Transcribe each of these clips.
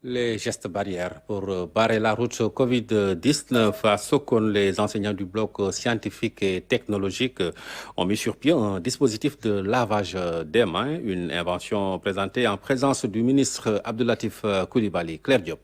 Les gestes barrières pour barrer la route Covid-19 à Sokone, les enseignants du bloc scientifique et technologique ont mis sur pied un dispositif de lavage des mains, une invention présentée en présence du ministre Abdoulatif Coulibaly. Claire Diop.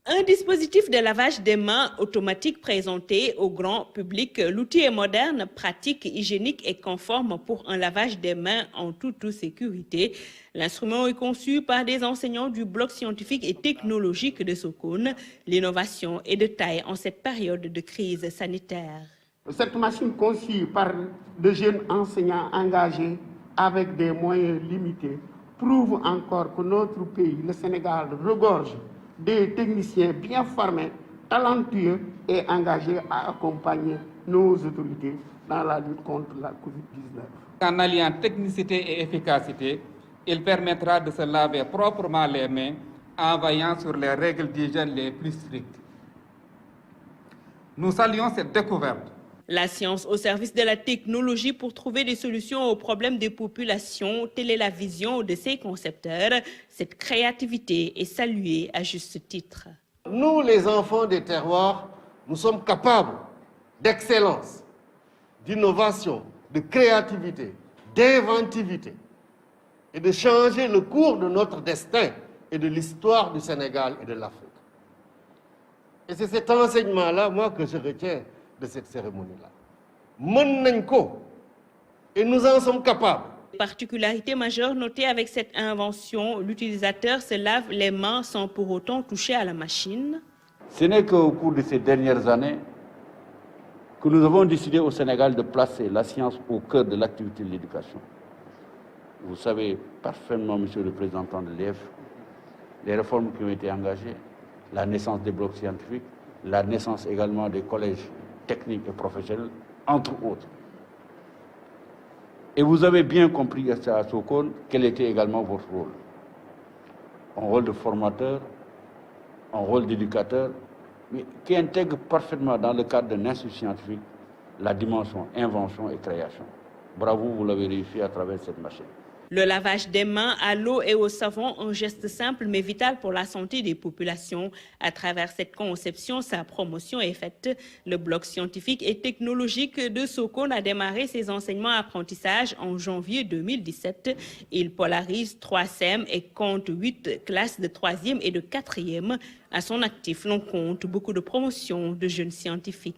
Un dispositif de lavage des mains automatique présenté au grand public. L'outil est moderne, pratique, hygiénique et conforme pour un lavage des mains en toute sécurité. L'instrument est conçu par des enseignants du bloc scientifique et technologique de Sokone. L'innovation est de taille en cette période de crise sanitaire. Cette machine conçue par de jeunes enseignants engagés avec des moyens limités prouve encore que notre pays, le Sénégal, regorge des techniciens bien formés, talentueux et engagés à accompagner nos autorités dans la lutte contre la Covid-19. En alliant technicité et efficacité, il permettra de se laver proprement les mains en veillant sur les règles d'hygiène les plus strictes. Nous saluons cette découverte. La science au service de la technologie pour trouver des solutions aux problèmes des populations, telle est la vision de ses concepteurs. Cette créativité est saluée à juste titre. Nous, les enfants des terroirs, nous sommes capables d'excellence, d'innovation, de créativité, d'inventivité et de changer le cours de notre destin et de l'histoire du Sénégal et de l'Afrique. Et c'est cet enseignement-là, moi, que je retiens de cette cérémonie-là. Et nous en sommes capables. Particularité majeure notée avec cette invention, l'utilisateur se lave les mains sans pour autant toucher à la machine. Ce n'est qu'au cours de ces dernières années que nous avons décidé au Sénégal de placer la science au cœur de l'activité de l'éducation. Vous savez parfaitement, monsieur le représentant de l'EF, les réformes qui ont été engagées, la naissance des blocs scientifiques, la naissance également des collèges techniques et professionnels, entre autres. Et vous avez bien compris à Sokone quel était également votre rôle. Un rôle de formateur, un rôle d'éducateur, mais qui intègre parfaitement dans le cadre d'un institut scientifique la dimension invention et création. Bravo, vous l'avez réussi à travers cette machine. Le lavage des mains à l'eau et au savon, un geste simple mais vital pour la santé des populations. À travers cette conception, sa promotion est faite. Le bloc scientifique et technologique de Sokone a démarré ses enseignements-apprentissages en janvier 2017. Il polarise 3 SEM et compte 8 classes de 3e et de 4e. À son actif, l'on compte beaucoup de promotions de jeunes scientifiques.